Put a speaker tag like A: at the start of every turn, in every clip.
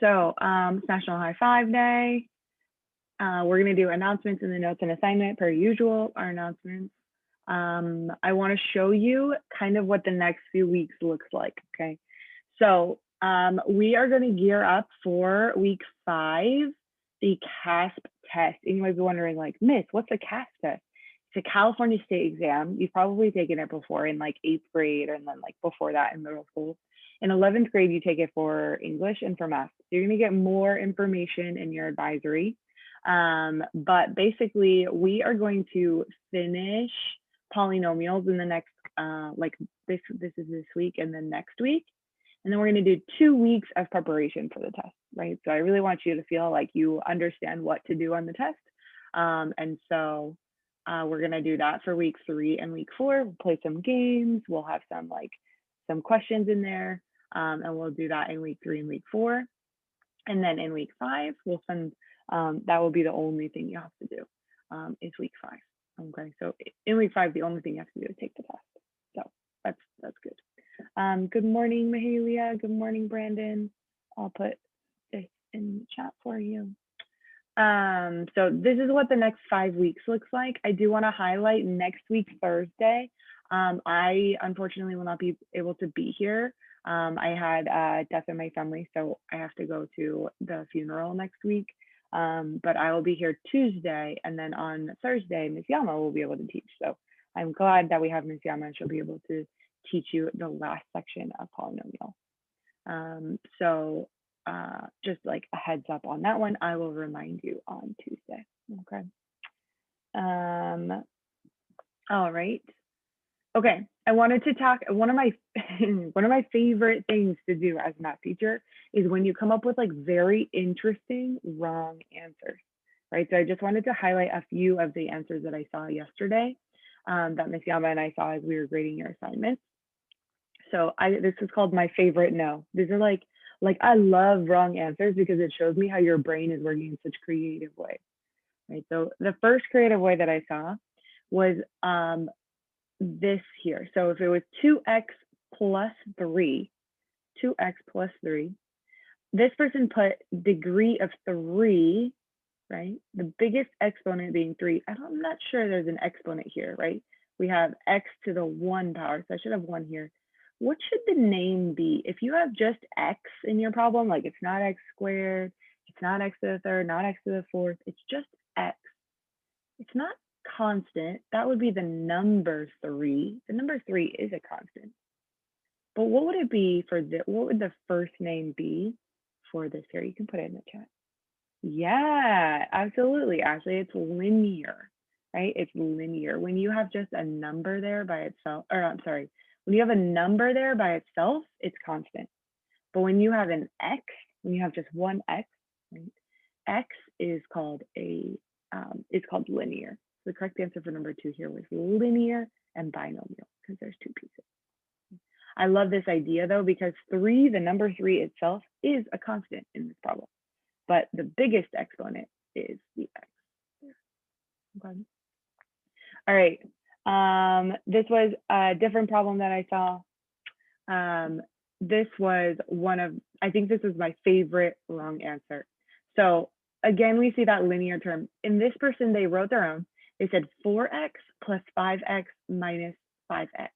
A: So it's National High Five Day. We're going to do announcements in the notes and assignment per usual, our announcements. I want to show you kind of what the next few weeks looks like, okay? So we are going to gear up for week 5, the CASP test. And you might be wondering, like, Miss, what's a CASP test? It's a California state exam. You've probably taken it before in like 8th grade and then like before that in middle school. In 11th grade, you take it for English and for math. So you're going to get more information in your advisory. But basically, we are going to finish polynomials in the next, like this is this week and then next week. And then we're going to do 2 weeks of preparation for the test, right? So I really want you to feel like you understand what to do on the test. And so we're going to do that for week 3 and week 4. We'll play some games. We'll have some questions in there. And we'll do that in week 3 and week 4. And then in week 5, we'll send, that will be the only thing you have to do is week 5. Okay, so in week 5, the only thing you have to do is take the test. So that's good. Good morning, Mahalia. Good morning, Brandon. I'll put this in the chat for you. So this is what the next 5 weeks looks like. I do want to highlight next week, Thursday. I unfortunately will not be able to be here. I had death in my family, so I have to go to the funeral next week. But I will be here Tuesday, and then on Thursday, Ms. Yama will be able to teach. So I'm glad that we have Ms. Yama, and she'll be able to teach you the last section of polynomial. So just like a heads up on that one, I will remind you on Tuesday. Okay. All right. Okay, I wanted to talk, one of my favorite things to do as a math teacher is when you come up with like very interesting wrong answers, right? So I just wanted to highlight a few of the answers that I saw yesterday that Ms. Yama and I saw as we were grading your assignments. So this is called my favorite no. These are like I love wrong answers because it shows me how your brain is working in such creative ways, right? So the first creative way that I saw was this here. So if it was 2x plus 3, 2x plus 3, this person put degree of 3, right? The biggest exponent being 3. I'm not sure there's an exponent here, right? We have x to the 1 power, so I should have 1 here. What should the name be? If you have just x in your problem, like it's not x squared, it's not x to the 3rd, not x to the 4th, it's just x. It's not constant. That would be the number 3. The number 3 is a constant. But what would it be for the, what would the first name be for this here? You can put it in the chat. Yeah, absolutely, Ashley. It's linear, right? It's linear. When you have just a number there by itself, or I'm sorry, when you have a number there by itself, it's constant. But when you have an x, when you have just one x, right, x is called linear. The correct answer for number 2 here was linear and binomial because there's 2 pieces. I love this idea though, because 3, the number 3 itself is a constant in this problem, but the biggest exponent is the x. Okay. All right. This was a different problem that I saw. This was I think this was my favorite wrong answer. So again, we see that linear term. In this person, they wrote their own. They said 4x plus 5x minus 5x.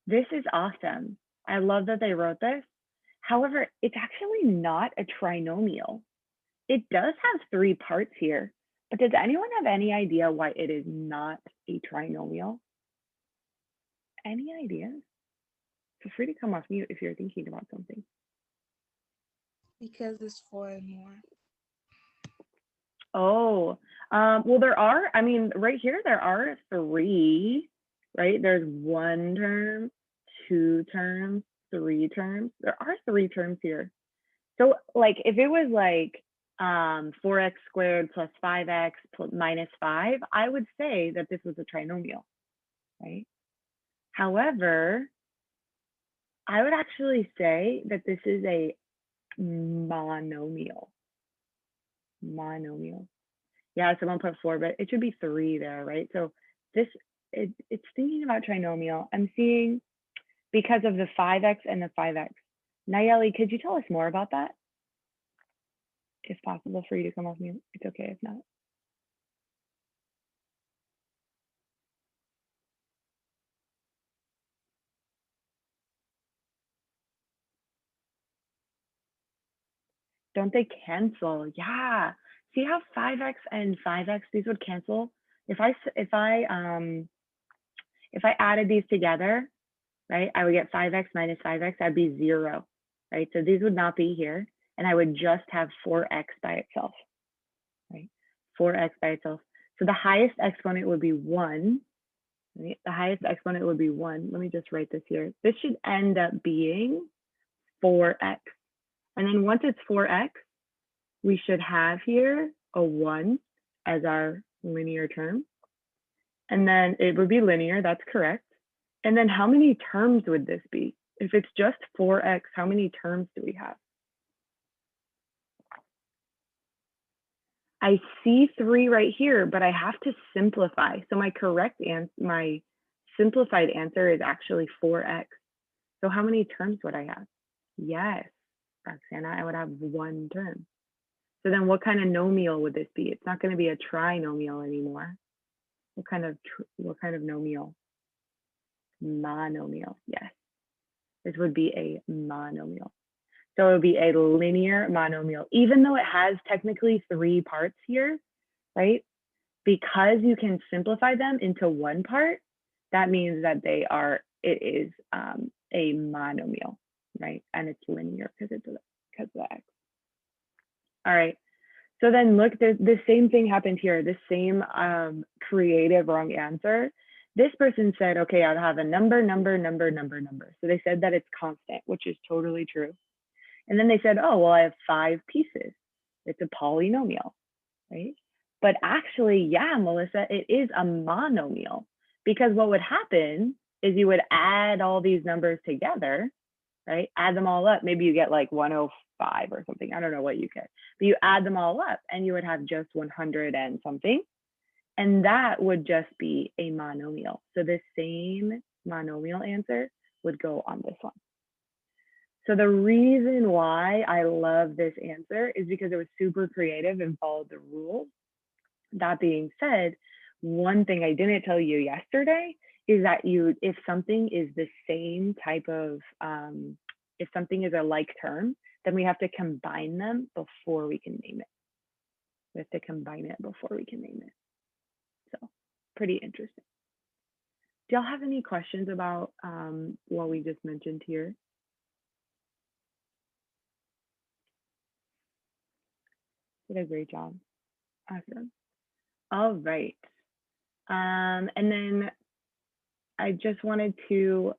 A: This is awesome. I love that they wrote this. However, it's actually not a trinomial. It does have 3 parts here, but does anyone have any idea why it is not a trinomial? Any ideas? Feel free to come off mute if you're thinking about something.
B: Because it's 4 and more.
A: Oh, well, there are, I mean, right here, there are 3, right? There's 1 term, 2 terms, 3 terms. There are 3 terms here. So like, if it was like 4x squared plus 5x minus 5, I would say that this was a trinomial, right? However, I would actually say that this is a monomial. Monomial. Yeah, someone put 4, but it should be 3 there, right? So this, it's thinking about trinomial. I'm seeing because of the 5x and the 5x. Nayeli, could you tell us more about that? if possible for you to come off mute. It's okay if not. Don't they cancel? Yeah. See how 5x and 5x, these would cancel? If I added these together, right, I would get 5x minus 5x, that'd be 0, right? So these would not be here, and I would just have 4x by itself, right? 4x by itself. So the highest exponent would be 1, right? The highest exponent would be 1. Let me just write this here. This should end up being 4x. And then once it's 4x, we should have here a 1 as our linear term. And then it would be linear, that's correct. And then how many terms would this be? If it's just 4x, how many terms do we have? I see 3 right here, but I have to simplify. So my my simplified answer is actually 4x. So how many terms would I have? Yes, Roxana, I would have 1 term. So then what kind of nomial would this be? It's not going to be a trinomial anymore. What kind of nomial? Monomial, yes. This would be a monomial. So it would be a linear monomial, even though it has technically 3 parts here, right? Because you can simplify them into 1 part, that means that it is a monomial, right? And it's linear because of the x. All right. So then look, the same thing happened here, the same creative wrong answer. This person said, okay, I'll have a number. So they said that it's constant, which is totally true. And then they said, oh, well, I have 5 pieces. It's a polynomial, right? But actually, yeah, Melissa, it is a monomial, because what would happen is you would add all these numbers together, right? Add them all up. Maybe you get like 105 or something. I don't know what you get, but you add them all up and you would have just 100 and something. And that would just be a monomial. So the same monomial answer would go on this one. So the reason why I love this answer is because it was super creative and followed the rules. That being said, one thing I didn't tell you yesterday is that if something is the same type of, if something is a like term, then we have to combine them before we can name it. We have to combine it before we can name it. So pretty interesting. Do y'all have any questions about what we just mentioned here? Did a great job. Awesome. All right. And then I just wanted to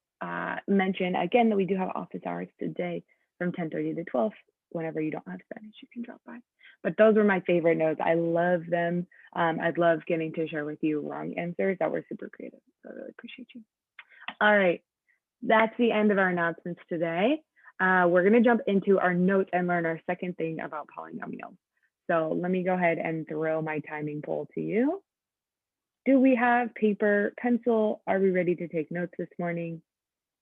A: mention again that we do have office hours today from 10:30 to 12. Whenever you don't have Spanish, you can drop by. But those were my favorite notes. I love them. I'd love getting to share with you wrong answers that were super creative. So I really appreciate you. All right, that's the end of our announcements today. We're going to jump into our notes and learn our second thing about polynomials. So let me go ahead and throw my timing poll to you. Do we have paper, pencil? Are we ready to take notes this morning?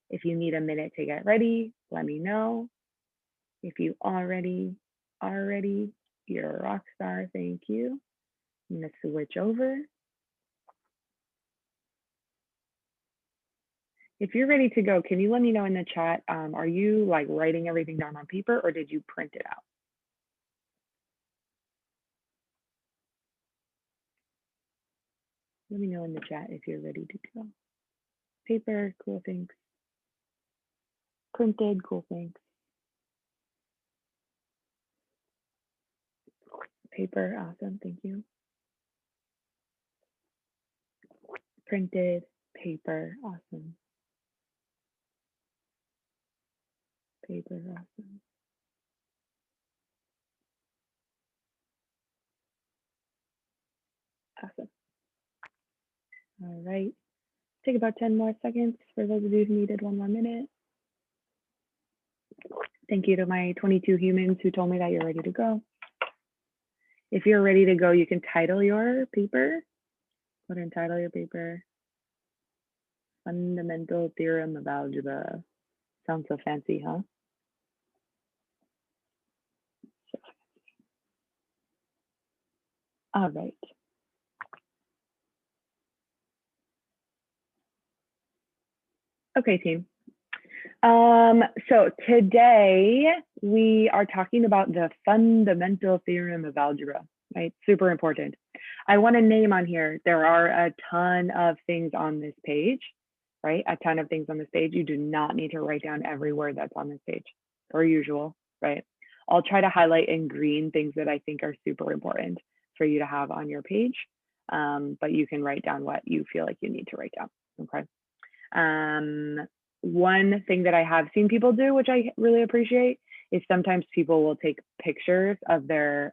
A: If you need a minute to get ready, let me know. If you already are ready, you're a rock star. Thank you. I'm going to switch over. If you're ready to go, can you let me know in the chat? Are you like writing everything down on paper or did you print it out? Let me know in the chat if you're ready to go. Paper, cool, thanks. Printed, cool, thanks. Paper, awesome, thank you. Printed, paper, awesome. Paper, awesome. Awesome. All right. Take about 10 more seconds for those of you who needed 1 more minute. Thank you to my 22 humans who told me that you're ready to go. If you're ready to go, you can title your paper. Go ahead and title your paper. Fundamental Theorem of Algebra. Sounds so fancy, huh? So fancy. All right. Okay, team. So today we are talking about the fundamental theorem of algebra, right? Super important. I want to name on here, there are a ton of things on this page, right? A ton of things on this page. You do not need to write down every word that's on this page, per usual, right? I'll try to highlight in green things that I think are super important for you to have on your page, but you can write down what you feel like you need to write down, okay? One thing that I have seen people do, which I really appreciate, is sometimes people will take pictures of their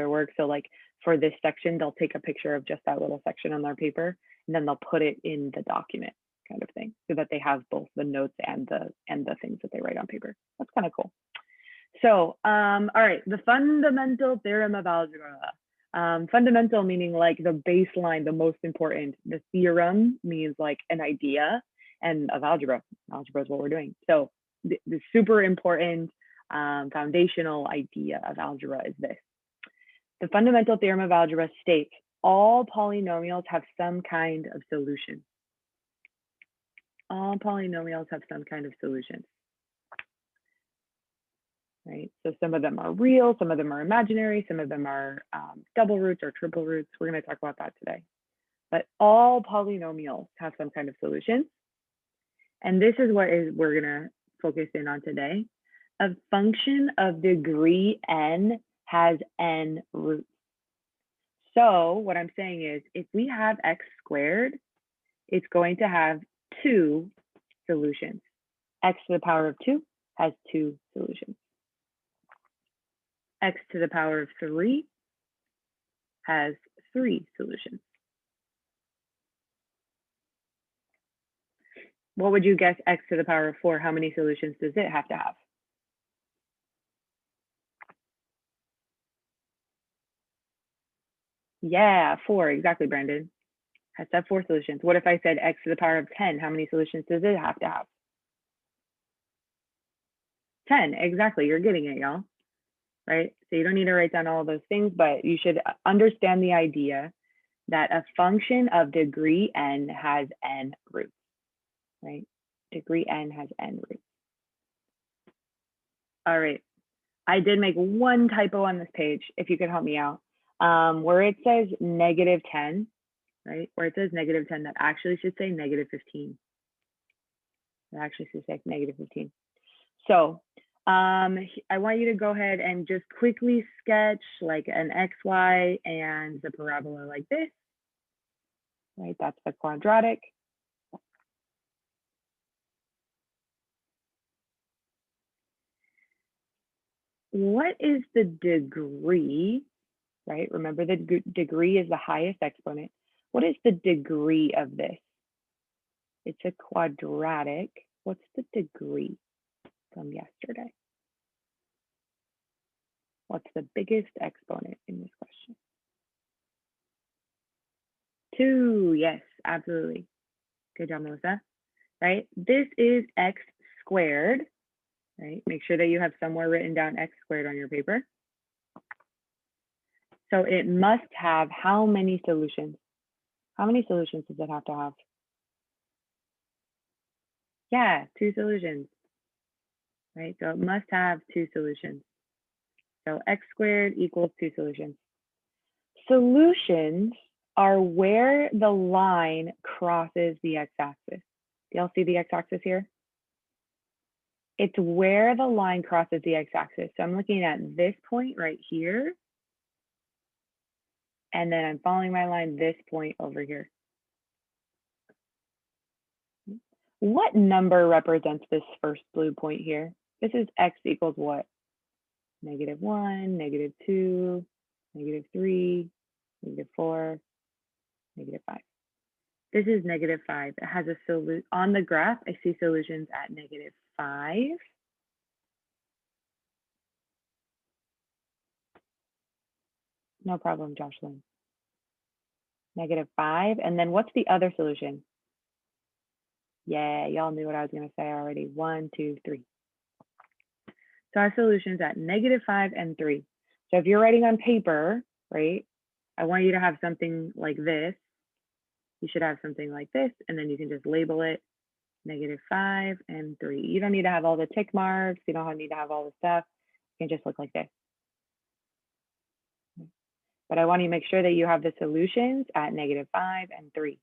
A: work. So like for this section, they'll take a picture of just that little section on their paper, and then they'll put it in the document, kind of thing, so that they have both the notes and the things that they write on paper. That's kind of cool. So, all right, the fundamental theorem of algebra. Fundamental meaning like the baseline, the most important. The theorem means like an idea, and of algebra is what we're doing. So the super important foundational idea of algebra is this. The fundamental theorem of algebra states all polynomials have some kind of solution. All polynomials have some kind of solution. Right? So some of them are real, some of them are imaginary, some of them are double roots or triple roots. We're going to talk about that today. But all polynomials have some kind of solution. And this is what we're going to focus in on today. A function of degree n has n roots. So what I'm saying is if we have x squared, it's going to have 2 solutions. X to the power of 2 has 2 solutions. X to the power of 3 has 3 solutions. What would you guess x to the power of 4? How many solutions does it have to have? Yeah, 4, exactly, Brandon. Has to have 4 solutions. What if I said x to the power of 10? How many solutions does it have to have? 10, exactly, you're getting it, y'all. Right? So you don't need to write down all of those things, but you should understand the idea that a function of degree n has n roots, right? Degree n has n roots. All right. I did make one typo on this page, if you could help me out. Where it says -10, right? Where it says -10, that actually should say -15. It actually should say -15. So I want you to go ahead and just quickly sketch like an XY and the parabola like this, right? That's the quadratic. What is the degree, right? Remember the degree is the highest exponent. What is the degree of this? It's a quadratic. What's the degree from yesterday? What's the biggest exponent in this question? 2, yes, absolutely. Good job, Melissa, right? This is x squared, right? Make sure that you have somewhere written down x squared on your paper. So it must have how many solutions? How many solutions does it have to have? Yeah, 2 solutions, right? So it must have 2 solutions. So x squared equals 2 solutions. Solutions are where the line crosses the x-axis. Do y'all see the x-axis here? It's where the line crosses the x-axis. So I'm looking at this point right here. And then I'm following my line this point over here. What number represents this first blue point here? This is x equals what? -1, -2, -3, -4, -5. This is -5. It has a solution on the graph. I see solutions at -5. No problem, Jocelyn. -5. And then what's the other solution? Yeah, y'all knew what I was going to say already. 1, 2, 3. So our solution's at -5 and 3. So if you're writing on paper, right, I want you to have something like this. You should have something like this, and then you can just label it -5 and 3. You don't need to have all the tick marks. You don't need to have all the stuff. It can just look like this. But I want you to make sure that you have the solutions at -5 and 3,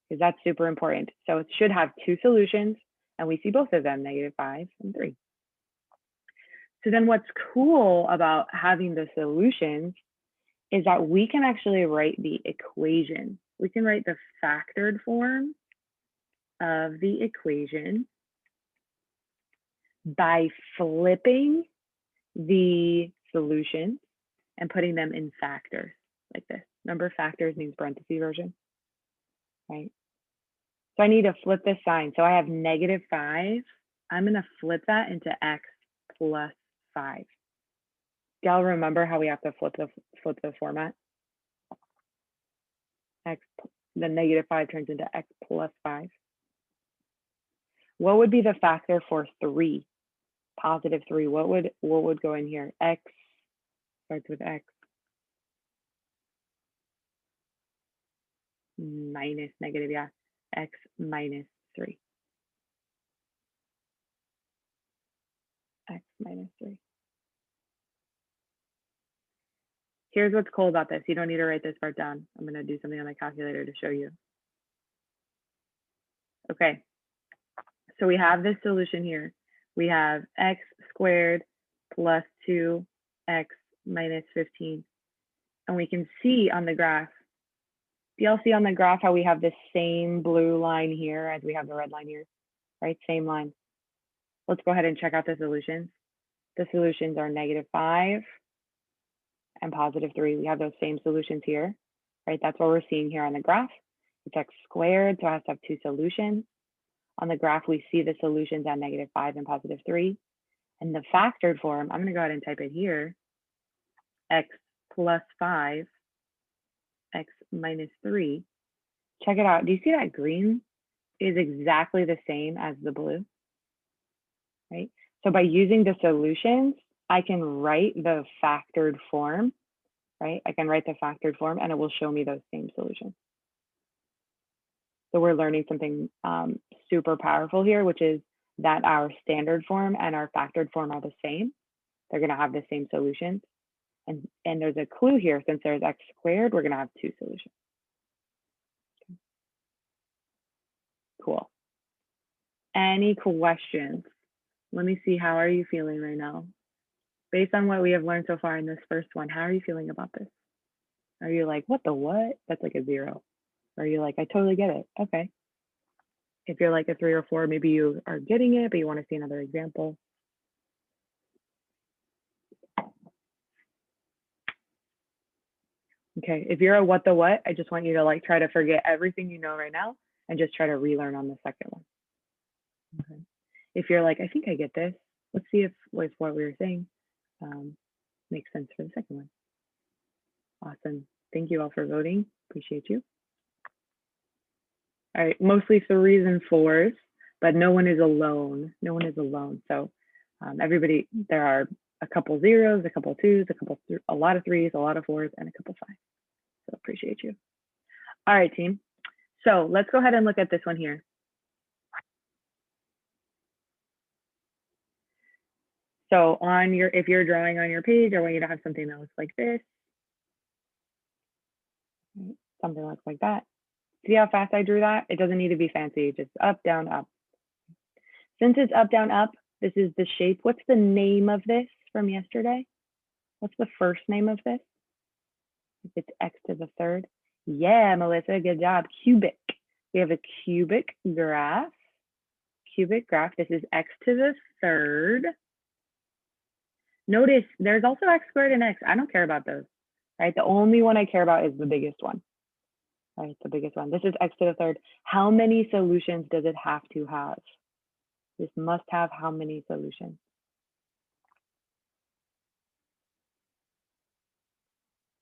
A: because that's super important. So it should have two solutions, and we see both of them, -5 and 3. So then what's cool about having the solutions is that we can actually write the equation. We can write the factored form of the equation by flipping the solutions and putting them in factors like this. Remember, factors means parentheses version, right? So I need to flip this sign. So I have -5. I'm going to flip that into x plus 5. Do y'all remember how we have to flip the format? X, the -5 turns into x plus 5. What would be the factor for 3? +3. What would go in here? X starts with x minus negative, yeah. X minus 3. X minus 3. Here's what's cool about this. You don't need to write this part down. I'm going to do something on my calculator to show you. Okay. So we have this solution here. We have x squared plus 2x minus 15. And we can see on the graph, do y'all see on the graph how we have the same blue line here as we have the red line here, right? Same line. Let's go ahead and check out the solutions. The solutions are -5 and +3. We have those same solutions here, right? That's what we're seeing here on the graph. It's x squared, so it has to have two solutions. On the graph, we see the solutions at -5 and +3. And the factored form, I'm going to go ahead and type it here, x plus 5, x minus 3. Check it out. Do you see that green is exactly the same as the blue, right? So by using the solutions, I can write the factored form, right? I can write the factored form and it will show me those same solutions. So we're learning something super powerful here, which is that our standard form and our factored form are the same. They're going to have the same solutions. And there's a clue here. Since there's x squared, we're going to have two solutions. Cool. Any questions? Let me see. How are you feeling right now? Based on what we have learned so far in this first one, how are you feeling about this? Are you like, what the what? That's like a 0. Or are you like, I totally get it. Okay. If you're like a 3 or 4, maybe you are getting it, but you want to see another example. Okay, if you're a what the what, I just want you to like try to forget everything you know right now and just try to relearn on the second one. Okay. If you're like, I think I get this, let's see if what we were saying makes sense for the second one. Awesome. Thank you all for voting. Appreciate you. All right, mostly 3s and 4s, but no one is alone. No one is alone. So everybody, there are a couple 0s, a couple 2s, a lot of 3s, a lot of 4s, and a couple 5s. So appreciate you. All right, team. So let's go ahead and look at this one here. So if you're drawing on your page, I want you to have something that looks like this. Something looks like that. See how fast I drew that? It doesn't need to be fancy, just up, down, up. Since it's up, down, up, this is the shape. What's the name of this from yesterday? What's the first name of this? If it's x to the 3rd. Yeah, Melissa, good job. Cubic. We have a cubic graph. Cubic graph. This is x to the 3rd. Notice there's also x squared and x. I don't care about those, right? The only one I care about is the biggest one, right? The biggest one. This is x to the 3rd. How many solutions does it have to have? This must have how many solutions?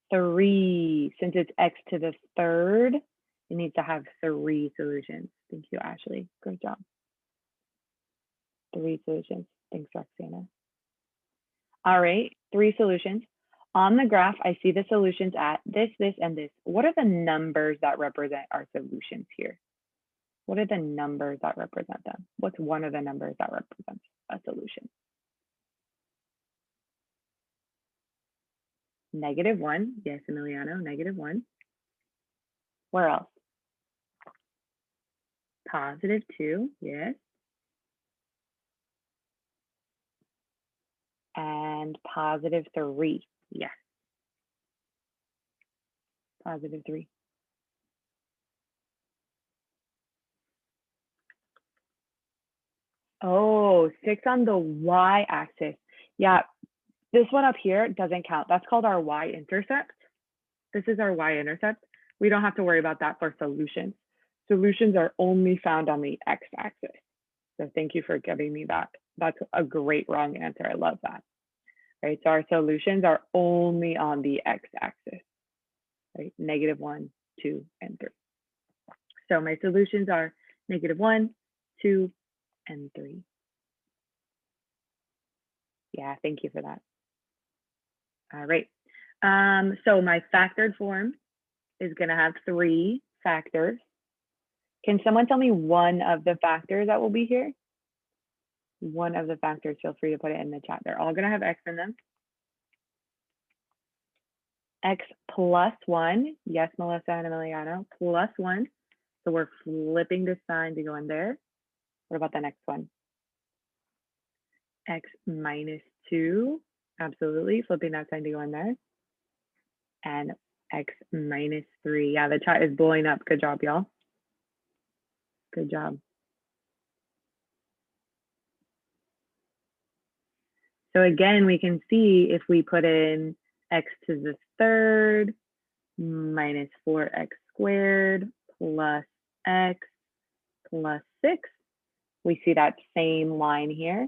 A: 3. Since it's x to the 3rd, it needs to have 3 solutions. Thank you, Ashley. Great job. 3 solutions. Thanks, Roxana. All right, 3 solutions. On the graph, I see the solutions at this, this, and this. What are the numbers that represent our solutions here? What are the numbers that represent them? What's one of the numbers that represents a solution? -1, yes, Emiliano, -1. Where else? +2, yes. And +3, yes. +3. Oh, 6 on the y-axis. Yeah, this one up here doesn't count. That's called our y-intercept. This is our y-intercept. We don't have to worry about that for solutions. Solutions are only found on the x-axis. So thank you for giving me that. That's a great wrong answer. I love that. Right, so our solutions are only on the x-axis, right? -1, 2, and 3. So my solutions are -1, 2, and 3. Yeah, thank you for that. All right. So my factored form is going to have 3 factors. Can someone tell me one of the factors that will be here? One of the factors, feel free to put it in the chat. They're all going to have x in them. X plus 1. Yes, Melissa and Emiliano, plus 1. So we're flipping this sign to go in there. What about the next one? X minus 2. Absolutely, flipping that sign to go in there. And X minus 3. Yeah, the chat is blowing up. Good job, y'all. Good job. So again, we can see if we put in x to the third minus 4x squared plus x plus 6, we see that same line here,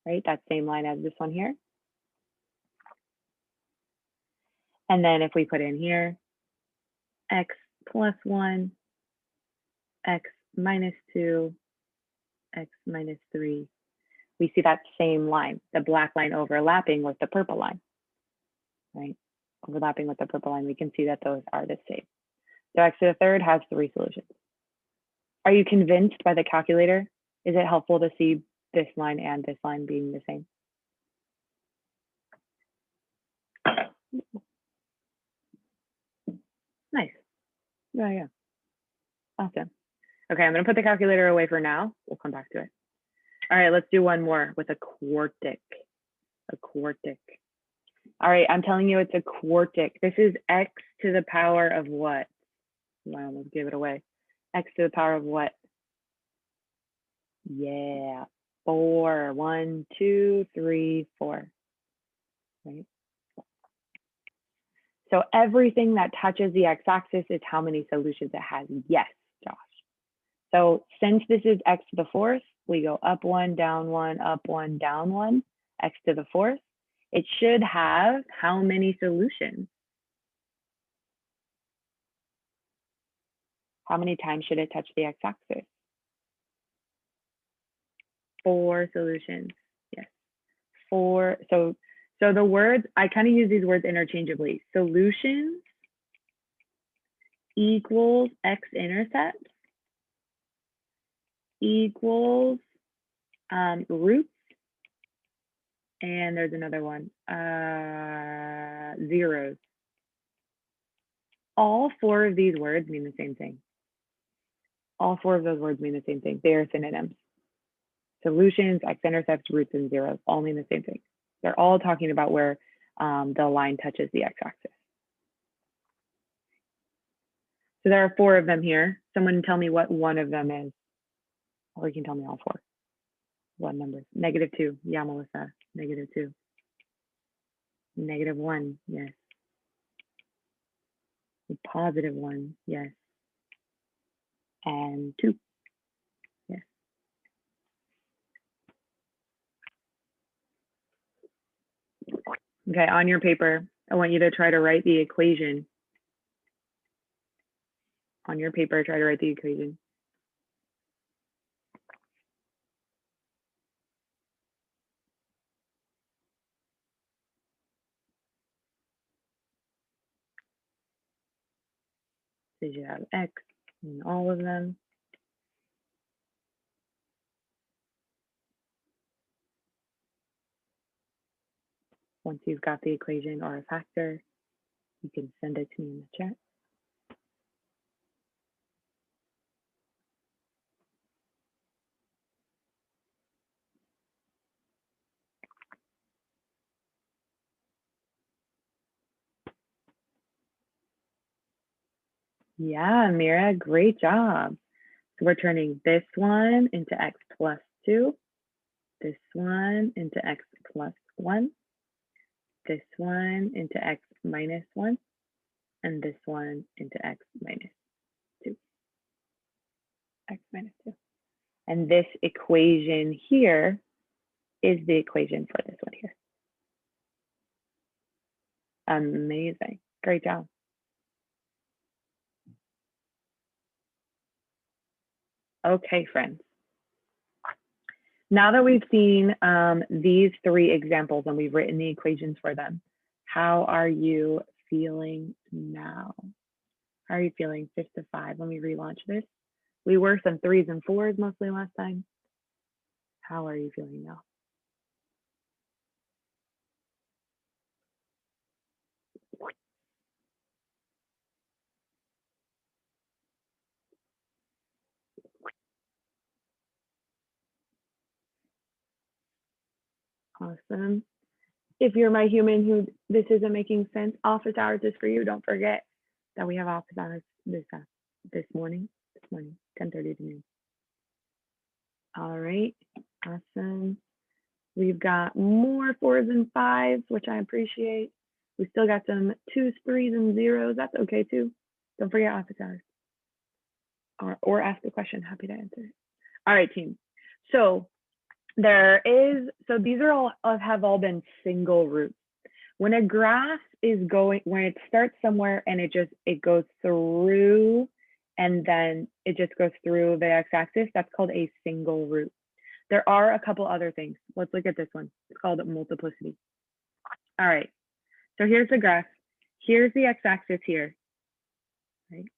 A: right? That same line as this one here. And then if we put in here x plus 1, x minus 2, x minus 3, we see that same line, the black line overlapping with the purple line, right? Overlapping with the purple line, we can see that those are the same. So x to the third has 3 solutions. Are you convinced by the calculator? Is it helpful to see this line and this line being the same? Nice. Yeah. Awesome. Okay, I'm going to put the calculator away for now. We'll come back to it. All right, let's do one more with a quartic. A quartic. All right, I'm telling you it's a quartic. This is x to the power of what? I almost gave it away. X to the power of what? Yeah, 4. 1, 2, 3, 4. Right? So everything that touches the x-axis is how many solutions it has. Yes, Josh. So since this is x to the 4th, we go up 1, down 1, up 1, down 1, x to the 4th. It should have how many solutions? How many times should it touch the x-axis? 4 solutions. Yes. 4. So the words, I kind of use these words interchangeably. Solutions equals x-intercept equals roots, and there's another one, zeros. All 4 of these words mean the same thing. All 4 of those words mean the same thing. They are synonyms. Solutions, x-intercepts, roots, and zeros all mean the same thing. They're all talking about where the line touches the x-axis. So there are 4 of them here. Someone tell me what one of them is. Or you can tell me all 4. What numbers? -2. Yeah, Melissa. -2. -1. Yes. +1. Yes. And 2. Yes. Okay, on your paper, I want you to try to write the equation. On your paper, try to write the equation. So you have x in all of them. Once you've got the equation or a factor, you can send it to me in the chat. Yeah, Mira, great job. So we're turning this one into x plus 2, this one into x plus 1, this one into x minus 1, and this one into x minus 2. X minus 2. And this equation here is the equation for this one here. Amazing. Great job. Okay, friends. Now that we've seen these 3 examples and we've written the equations for them, how are you feeling now? How are you feeling 5 to 5 when we relaunch this? We were some 3s and 4s mostly last time. How are you feeling now? Awesome. If you're my human who this isn't making sense, office hours is for you. Don't forget that we have office hours this morning, 10:30 to noon. All right, awesome. We've got more 4s and 5s, which I appreciate. We still got some 2s, 3s, and 0s. That's okay too. Don't forget office hours. Or ask the question. Happy to answer it. All right, team. So these are all have all been single roots. When a graph is going, when it starts somewhere and it goes through, and then it just goes through the x-axis, that's called a single root. There are a couple other things. Let's look at this one. It's called multiplicity. All right, so here's the graph. Here's the x-axis here, right?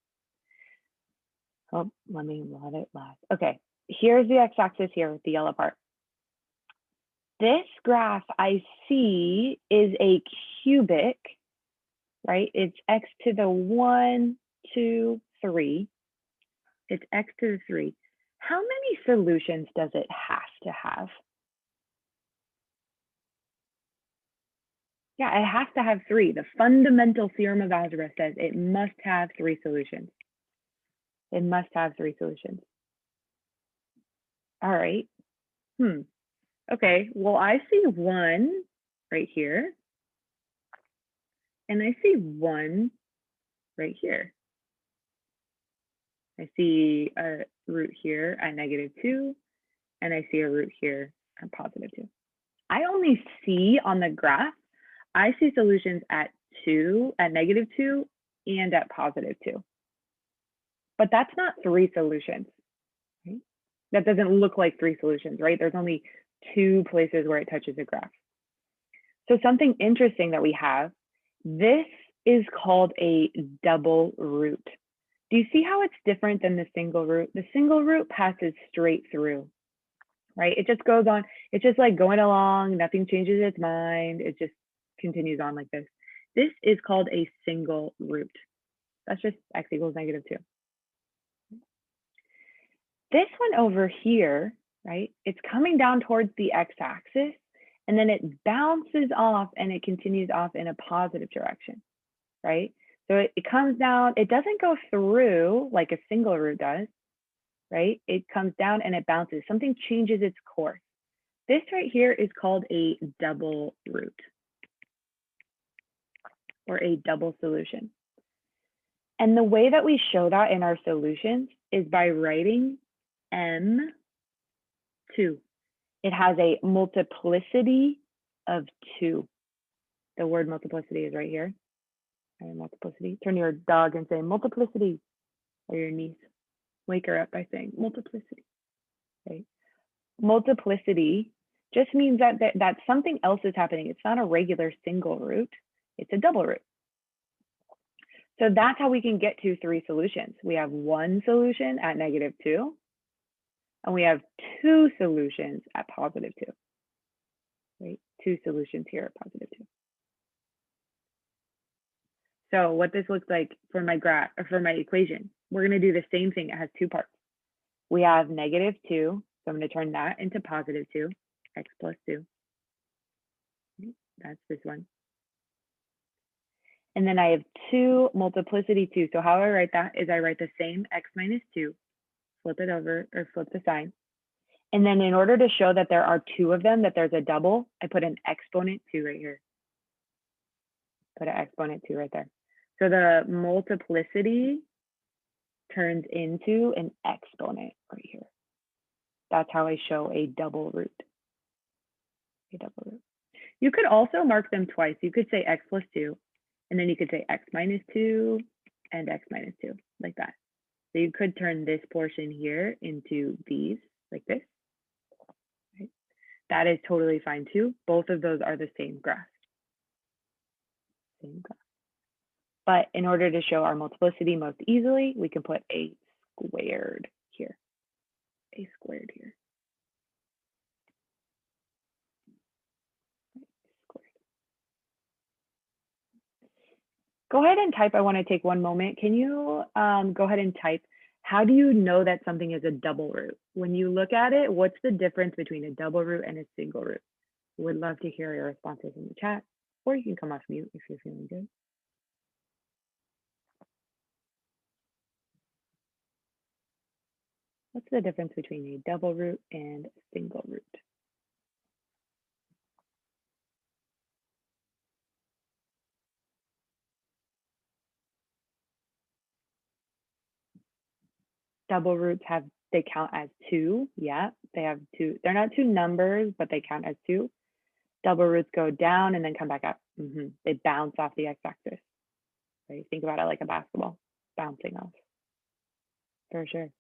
A: Oh, let me let it last. Okay, here's the x-axis here, the yellow part. This graph I see is a cubic, right? It's x to the 1, 2, 3. It's x to the 3. How many solutions does it have to have? Yeah, it has to have 3. The fundamental theorem of algebra says it must have 3 solutions. It must have 3 solutions. All right. Okay, well, I see 1 right here. And I see 1 right here. I see a root here at -2, and I see a root here at +2. I only see on the graph, I see solutions at 2, at -2, and at +2. But that's not 3 solutions, right? That doesn't look like 3 solutions, right? There's only 2 places where it touches a graph. So something interesting that we have, this is called a double root. Do you see how it's different than the single root? The single root passes straight through, right? It just goes on. It's just like going along. Nothing changes its mind. It just continues on like this. This is called a single root. That's just x equals -2. This one over here, right? It's coming down towards the x-axis, and then it bounces off and it continues off in a positive direction, right? So it comes down, it doesn't go through like a single root does, right? It comes down and it bounces. Something changes its course. This right here is called a double root or a double solution. And the way that we show that in our solutions is by writing M2. It has a multiplicity of 2. The word multiplicity is right here. Multiplicity. Turn to your dog and say multiplicity, or your niece. Wake her up by saying multiplicity. Right? Multiplicity just means that something else is happening. It's not a regular single root. It's a double root. So that's how we can get to 3 solutions. We have 1 solution at -2, and we have 2 solutions at +2, right? 2 solutions here at +2. So what this looks like for my graph, or for my equation, we're going to do the same thing. It has 2 parts. We have -2, so I'm going to turn that into +2, x plus 2. That's this one. And then I have 2 multiplicity 2. So how I write that is I write the same x minus 2, flip it over, or flip the sign. And then in order to show that there are 2 of them, that there's a double, I put an exponent 2 right here. Put an exponent 2 right there. So the multiplicity turns into an exponent right here. That's how I show a double root. A double root. You could also mark them twice. You could say x plus 2, and then you could say x minus 2 and x minus 2, like that. So you could turn this portion here into these, like this. Right? That is totally fine too. Both of those are the same graph. Same graph. But in order to show our multiplicity most easily, we can put a squared here. A squared here. Go ahead and type. I want to take one moment. Can you go ahead and type, how do you know that something is a double root? When you look at it, what's the difference between a double root and a single root? Would love to hear your responses in the chat, or you can come off mute if you're feeling good. What's the difference between a double root and a single root? Double roots they count as 2. Yeah, they have 2. They're not 2 numbers, but they count as 2. Double roots go down and then come back up. They bounce off the x-axis. Right? Think about it like a basketball bouncing off. For sure.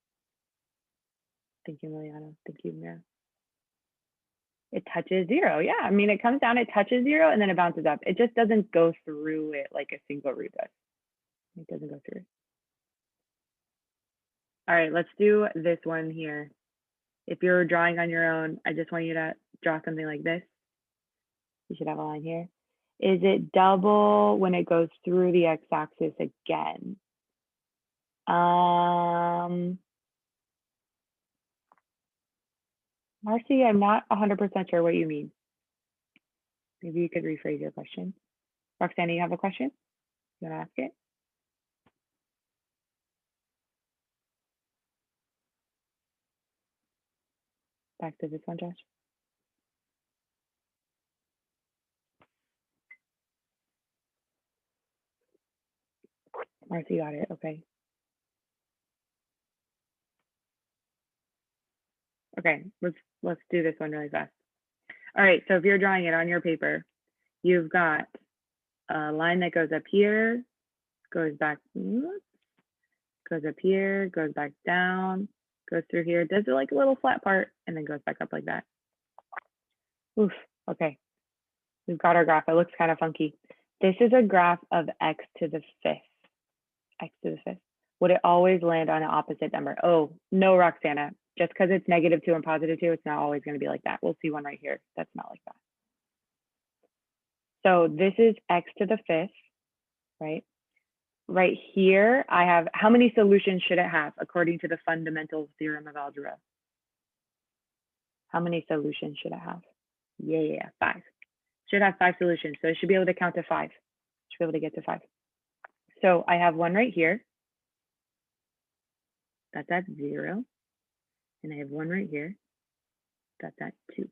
A: Thank you, Miliana. Thank you, Mira. It touches 0. Yeah, I mean, it comes down, it touches 0, and then it bounces up. It just doesn't go through it like a single root does. It doesn't go through it. All right, let's do this one here. If you're drawing on your own, I just want you to draw something like this. You should have a line here. Is it double when it goes through the x-axis again? Marcy, I'm not 100% sure what you mean. Maybe you could rephrase your question. Roxana, you have a question? You want to ask it? Back to this one, Josh. Marcy got it. Okay. Okay, let's do this one really fast. All right, so if you're drawing it on your paper, you've got a line that goes up here, goes back, goes up here, goes back down, goes through here, does it like a little flat part, and then goes back up like that. Oof, okay. We've got our graph. It looks kind of funky. This is a graph of x to the 5th. X to the 5th. Would it always land on an opposite number? Oh, no, Roxana. Just because it's -2 and +2, it's not always going to be like that. We'll see one right here. That's not like that. So this is x to the 5th, right? Right here, I have, how many solutions should it have according to the fundamental theorem of algebra? How many solutions should it have? Yeah, 5. Should have 5 solutions. So it should be able to count to 5. Should be able to get to 5. So I have one right here. That's at 0. And I have one right here. That's at 2.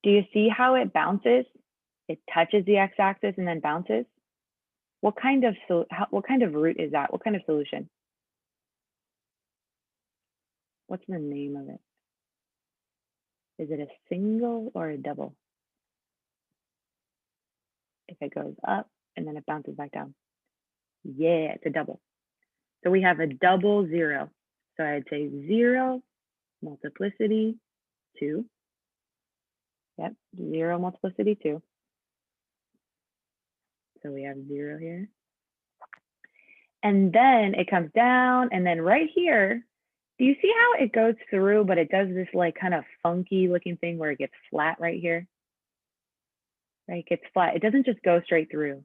A: Do you see how it bounces? It touches the x-axis and then bounces. What kind of root is that? What kind of solution? What's the name of it? Is it a single or a double? If it goes up and then it bounces back down. Yeah, it's a double. So we have a double 0. So I'd say 0 multiplicity 2. Yep, 0 multiplicity 2. So we have 0 here. And then it comes down, and then right here, do you see how it goes through, but it does this like kind of funky looking thing where it gets flat right here? Right, it gets flat. It doesn't just go straight through.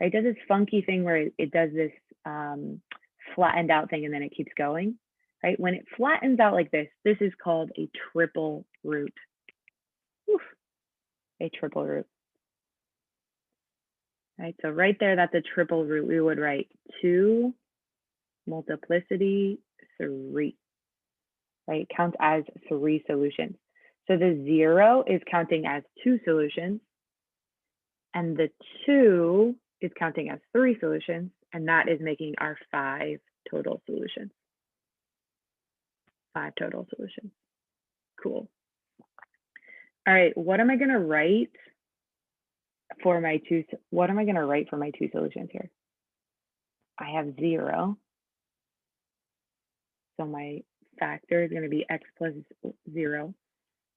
A: Right, it does this funky thing where it does this flattened out thing, and then it keeps going. Right, when it flattens out like this is called a triple root. Oof, a triple root. Right, so right there, that's a triple root. We would write 2 multiplicity 3. Right, it counts as 3 solutions. So the 0 is counting as 2 solutions, and the 2 is counting as 3 solutions, and that is making our 5 total solutions. 5 total solutions. Cool. All right, what am I going to write for my 2? What am I going to write for my 2 solutions here? I have 0. So my factor is going to be x plus 0.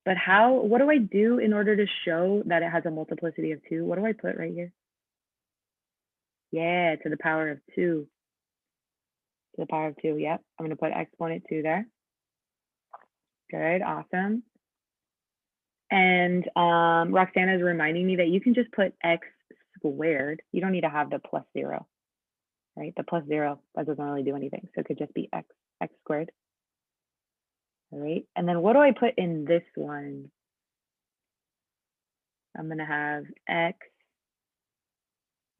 A: But what do I do in order to show that it has a multiplicity of 2? What do I put right here? Yeah, to the power of 2. To the power of 2, yep. I'm going to put exponent 2 there. Good, awesome. And Roxana is reminding me that you can just put x squared. You don't need to have the plus 0, right? The plus 0, that doesn't really do anything. So it could just be x squared. All right, and then what do I put in this one? I'm going to have x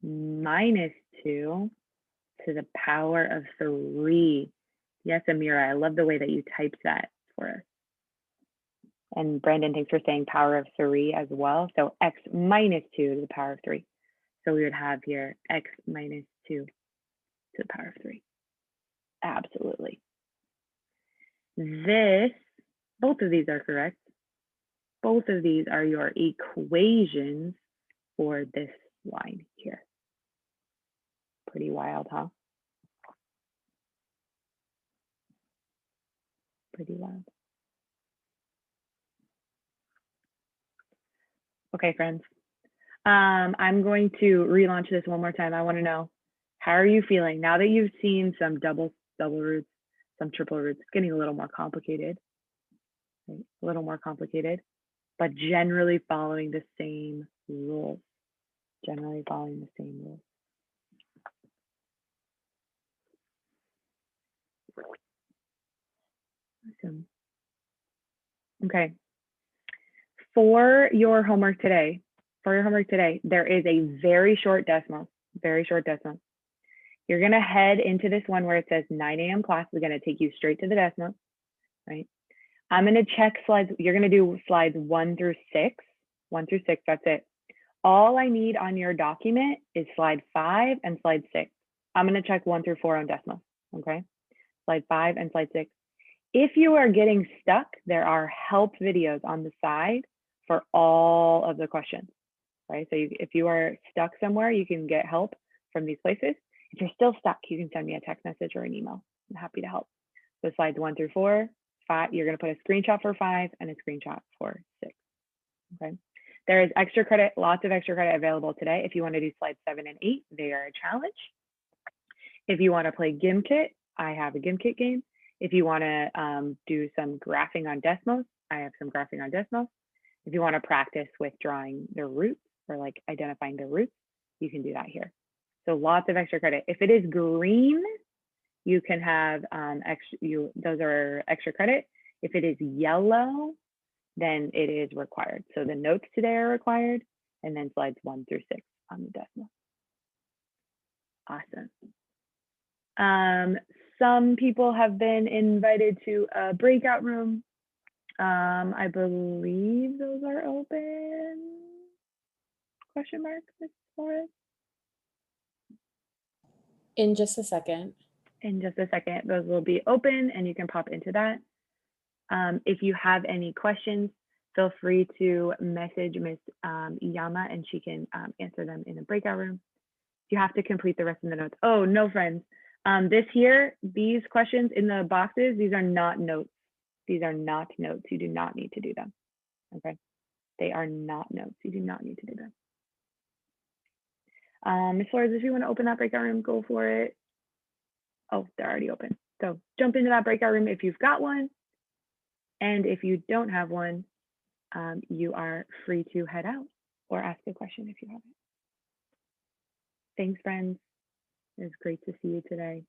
A: minus 2 to the power of 3. Yes, Amira, I love the way that you typed that for us. And Brandon, thanks for saying power of 3 as well. So x minus 2 to the power of 3. So we would have here x minus 2 to the power of 3. Absolutely. Both of these are correct. Both of these are your equations for this line here. Pretty wild, huh? Pretty wild. Okay, friends. I'm going to relaunch this one more time. I want to know, how are you feeling now that you've seen some double roots, some triple roots? It's getting a little more complicated, right? A little more complicated, but generally following the same rules. Generally following the same rules. Awesome. Okay. For your homework today, there is a very short decimal. You're going to head into this one where it says 9 a.m. class. We're going to take you straight to the decimal, right? I'm going to check slides. You're going to do slides 1 through 6. 1 through 6, that's it. All I need on your document is slide 5 and slide 6. I'm going to check 1 through 4 on decimal, okay? Slide 5 and slide 6. If you are getting stuck, there are help videos on the side for all of the questions, right? So if you are stuck somewhere, you can get help from these places. If you're still stuck, you can send me a text message or an email. I'm happy to help. So slides 1 through 4, 5, you're going to put a screenshot for 5 and a screenshot for 6, okay? There is extra credit, lots of extra credit available today. If you want to do slides 7 and 8, they are a challenge. If you want to play GimKit, I have a GimKit game. If you want to do some graphing on decimals, I have some graphing on decimals. If you want to practice with drawing the roots or like identifying the roots, you can do that here. So lots of extra credit. If it is green, you can have those are extra credit. If it is yellow, then it is required. So the notes today are required, and then slides 1 through 6 on the decimal. Awesome. Some people have been invited to a breakout room. I believe those are open. Question mark for it.
B: In just a second.
A: In just a second, those will be open and you can pop into that. If you have any questions, feel free to message Ms. Iyama and she can answer them in the breakout room. You have to complete the rest of the notes. Oh, no, friends. These questions in the boxes, these are not notes. These are not notes. You do not need to do them, okay? They are not notes. You do not need to do them. Ms. Flores, if you want to open that breakout room, go for it. Oh, they're already open. So jump into that breakout room if you've got one. And if you don't have one, you are free to head out or ask a question if you haven't. Thanks, friends. It was great to see you today.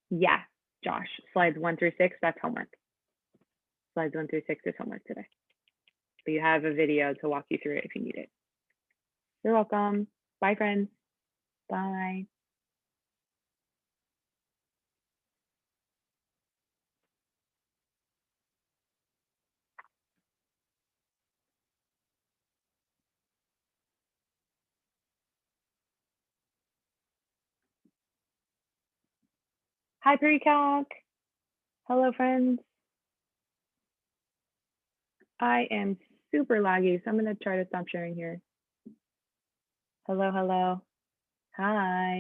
A: Yeah, Josh, slides 1 through 6, that's homework. Slides 1 through 6 is homework today. But you have a video to walk you through it if you need it. You're welcome. Bye, friends. Bye. Hi, Pre-Calc. Hello, friends. I am super laggy, so I'm going to try to stop sharing here. Hello, hello. Hi.